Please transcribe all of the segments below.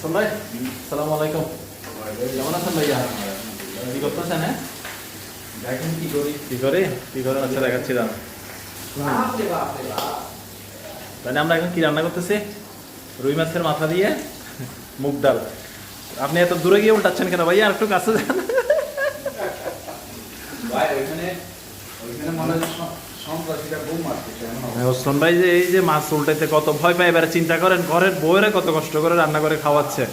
ভাই আসসালামু আলাইকুম। কেমন আছেন ভাইয়া? কি করতেছেন? হ্যাঁ দেখেন কি করি। কি করে আচ্ছা দেখাচ্ছি দাম। তাহলে আমরা এখন কি রান্না করতেছি? রুই মাছের মাথা দিয়ে মুগ ডাল। আপনি এত দূরে গিয়ে উল্টাচ্ছেন কেন ভাইয়া? আর একটু কাছে যান। ভাই ওইখানে মনে হয় সন্ত্রাসীরা বোম মারতেছে ওসমান ভাই যে এই যে মাছ উল্টাইতে কত ভয় পায়, এবারে চিন্তা করেন ঘরের বউয়েরা কত কষ্ট করে রান্না করে খাওয়াচ্ছে।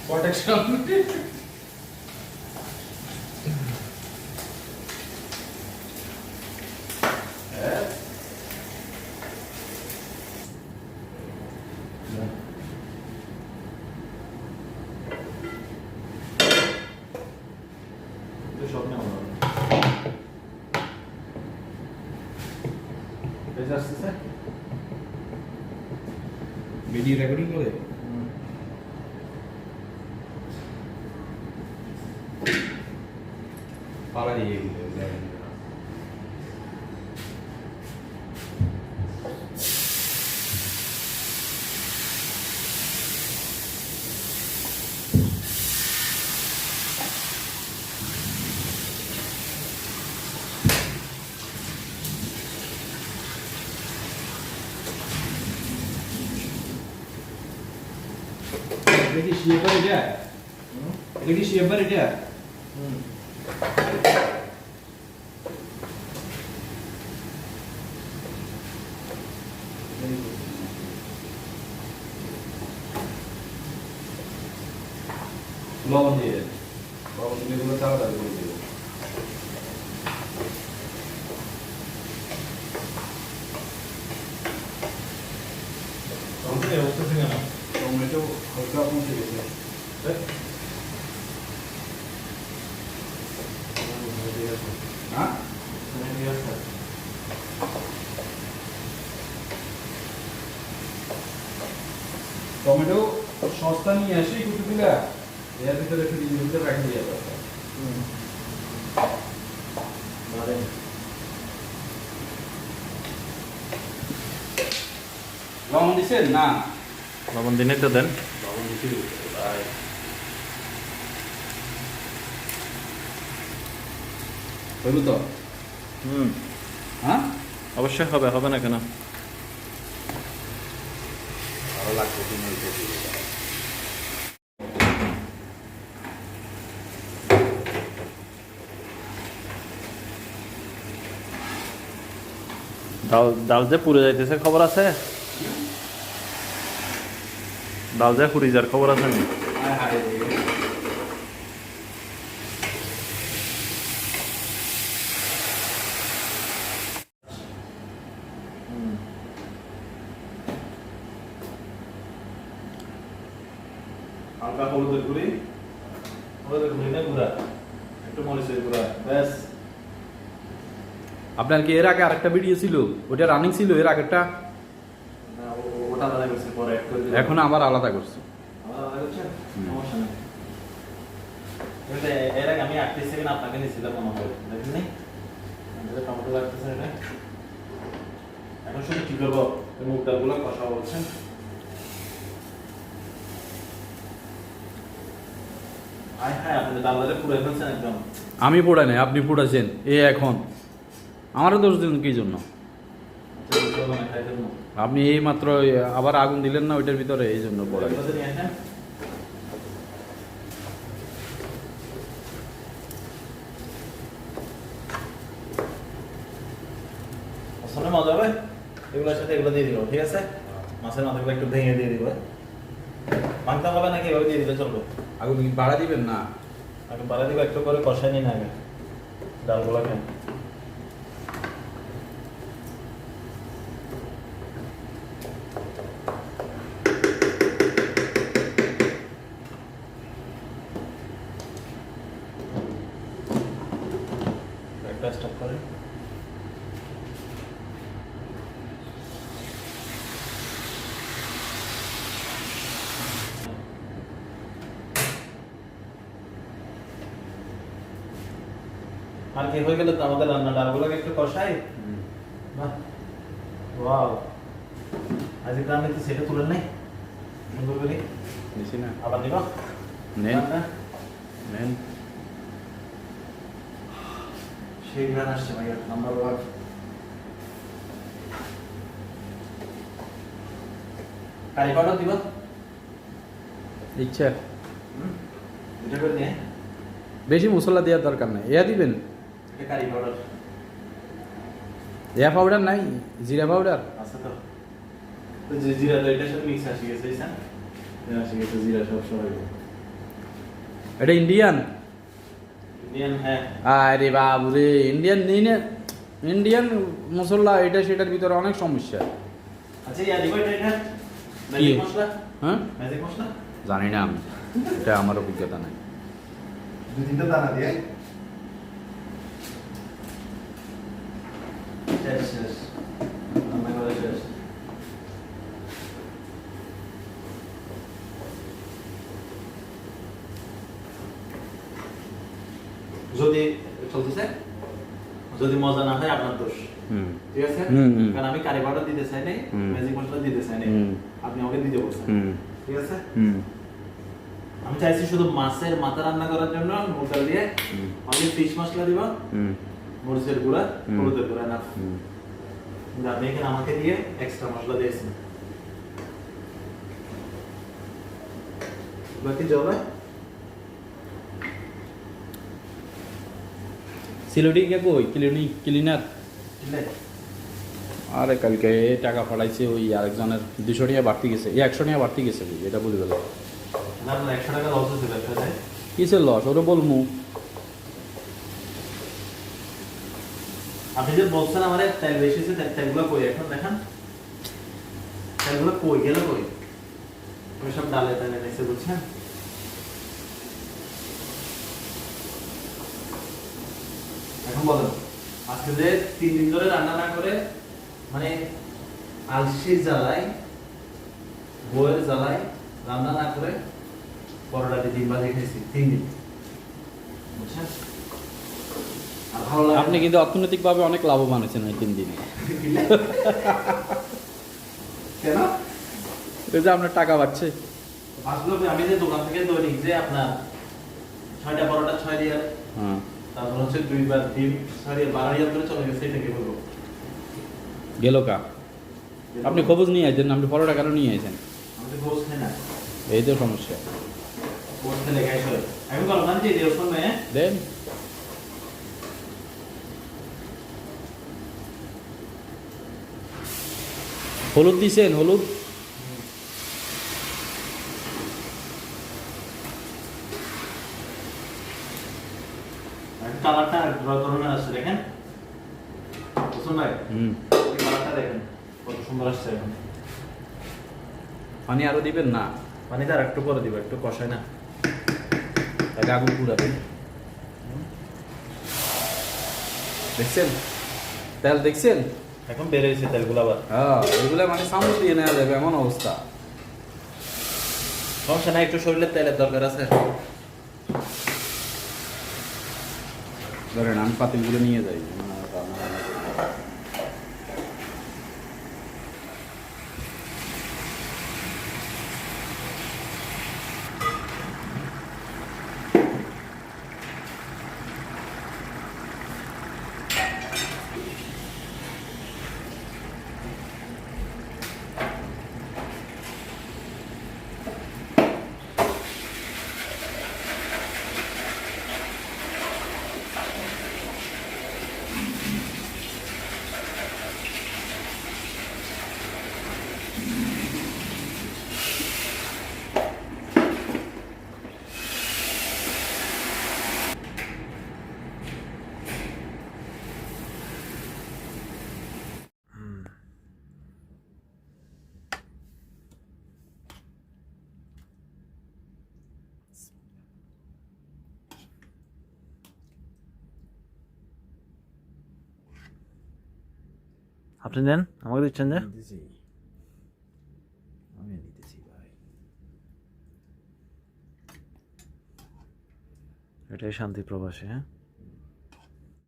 প্রোটেকশন। সব নেওয়া ভিডিও রেকর্ডিং করে পালা দিয়ে দেখি শিয়াবার এটা দেখি শিয়াবার এটা লবণ দিয়ে গুলো তাড়াতাড়ি করে দেবো। টমেটো হালকা পৌঁছে গেছে। হ্যাঁ টমেটো সস্তা নিয়ে আসি কুচুগুলা এর ভিতরে ফ্রিজের ভিতরে রাখি দিয়ে যাবে। লবণ দিছেন না? লবণ দিনে তো দেন। লবণ দিছি ভাই। হইল তো? হ্যাঁ অবশ্যই হবে, হবে না কেন? ভালো লাগছে তুমি ডাল ডাল যে পুড়ে যাইতেছে খবর আছে? ডাল যে পুড়ে যাওয়ার খবর আছে নি? হালকা হলুদের গুঁড়ি না গুঁড়া, একটু মরিচের গুঁড়া, ব্যাস। আপনার কি এর আগে আরেকটা ভিডিও ছিল ওটা রানিং ছিল এর আগেরটা? ওটা আলাদা করছি, পরে অ্যাড করে দিলাম। এখন আবার আলাদা করছে। আলাদা করছেন? সমস্যা নেই। কিন্তু এর আগে আমি 38 সেকেন্ড আপনাকে নিয়েছিলাম মনে হয়, দেখেন নি? টমেটো লাগতেছে এটা। এখন শুধু কি করবো, মুগ ডালগুলো কষাবো বলছেন। আপনি ডালটা পুরো ফেলছেন একদম। আমি পোড়াই নাই, আপনি পোড়াছেন এ এখন আমারও দোষ দিন কি জন্য? আপনি এই মাত্র আবার আগুন দিলেন না ওইটার ভিতরে, এই জন্য পোড়াই। মজা হবে এগুলোর সাথে এগুলো দিয়ে দিব, ঠিক আছে? মাছের মাথাগুলো একটু ভেঙে দিয়ে দিব। ভাঙতে হবে নাকি এভাবে দিয়ে দিলে চলবে? আগুন কি বাড়া দিবেন না? আগে বাড়া দিব, একটু করে কষাই নিন আগে ডালগুলোকে। একটা স্টপ করে আর কি হয়ে গেল তো আমাদের রান্না ডালগুলোকে একটু কষাই। বাহ, ওয়াও, আজকে রান্না কি সেটা তুলে নেই সুন্দর করে বেশি না আবার নিবা নেন নেন সেই গান আসছে ভাইয়া নাম্বার ওয়ান। কারি পাউডার দিবা ইচ্ছা এটা করে নিয়ে বেশি মশলা দেওয়ার দরকার নাই ইয়া দিবেন এটা কারি পাউডার ইয়া পাউডার নাই জিরা পাউডার আছে তো। তো যে জিরা তো এটার সাথে মিক্স আসি গেছে এইসা আসি গেছে জিরা সব সবাই এটা ইন্ডিয়ান ইন্ডিয়ান। হ্যাঁ আরে বাবু রে ইন্ডিয়ান নেই না ইন্ডিয়ান মশলা এটা সেটার ভিতরে অনেক সমস্যা আচ্ছা ইয়া দিবা এটা ম্যাজিক মশলা। হ্যাঁ ম্যাজিক মশলা জানি না আমি এটা আমার অভিজ্ঞতা নাই দুই তিনটা দানা দিয়ে শেষ শেষ রান্না করা শেষ। যদি চলতেছে যদি মজা না হয় আপনার দোষ, হুম ঠিক আছে? হুম। কারণ আমি কারি পাউডার দিতে চাই নাই, হুম। ম্যাজিক মশলা দিতে চাই নাই, হুম। আপনি আমাকে দিতে বলছেন, হুম ঠিক আছে? হুম আমি চাইছি শুধু মাছের মাথা রান্না করার জন্য মুরগা দিয়ে হুম। আমি ফিশ মশলা দিব, হুম মরিচের গুঁড়া, হুম। হলুদের গুঁড়া না। হুম কিন্তু আপনি এখানে আমাকে দিয়ে এক্সট্রা মশলা দিয়েছেন। বাকি জলে সিলেটি কে কই ক্লিনার দিলে আরে কালকে টাকা পাঠাইছে ওই আরেকজনের 200 টাকা বাড়তি গেছে 100 টাকা বাড়তি গেছে বুঝি, এটা বলে গেল না না 100 টাকা লস হচ্ছে ব্যবসাতে। কিসের লস ওরে বলমু আপনি যে বলছেন আমার তেল বেশি আছে, তেলগুলো কই এখন দেখান, তেলগুলো কই গেল কই? ওই সব ডালে তেলে নিচে বুঝছেন। এখন বলেন আজকে যে 3 দিন ধরে রান্না না করে মানে আলসির জ্বালায় বইয়ের জ্বালায় রান্না না করে পরোটা দিয়ে ডিম ভাজি খেয়েছি 3 দিন, বুঝছেন? আর ভালো লাগে আপনি কিন্তু অর্থনৈতিকভাবে অনেক লাভবান হয়েছেন এই 3 দিনে কেন? এই যে আপনার টাকা বাড়ছে আসলে আমি যে দোকান থেকে দৈনিক যে আপনার 6টা পরোটা 6 রিয়াল, হ্যাঁ তারপর হচ্ছে 2 বার ডিম 6 রিয়াল 12 রিয়াল করে চলে গেছে, এটাকে বলবো গেল কা আপনি খবর নিয়ে আইছেন আপনি পরোটা কেন নিয়ে আইছেন আমি তো গোস খাই না, এই তো সমস্যা গোস খেলে গ্যাস হয়। আমি বললাম না যে দেওয়ার সময় দেন হলুদ দিছেন হলুদ কালারটা ধরনের আসছে দেখেন, বুঝুন ভাই হুম এই কালারটা দেখেন কত সুন্দর আসছে। এখন পানি আরো দিবেন না পানি তার একটু করে দিব, একটু কষাই না, তাকে আগুন পুরাবেন দেখছেন তেল দেখছেন এখন বের হয়েছে তেলগুলো আবার। হ্যাঁ এগুলা মানে চামচ দিয়ে নেওয়া যাবে এমন অবস্থা সমস্যা নাই, একটু শরীরের তেলের দরকার আছে। ধরেন আমি পাতিলগুলো নিয়ে যাই আপনি নেন, আমাকে দিচ্ছেন যে আমি নিতেছি ভাই এটাই শান্তি প্রবাসী। হ্যাঁ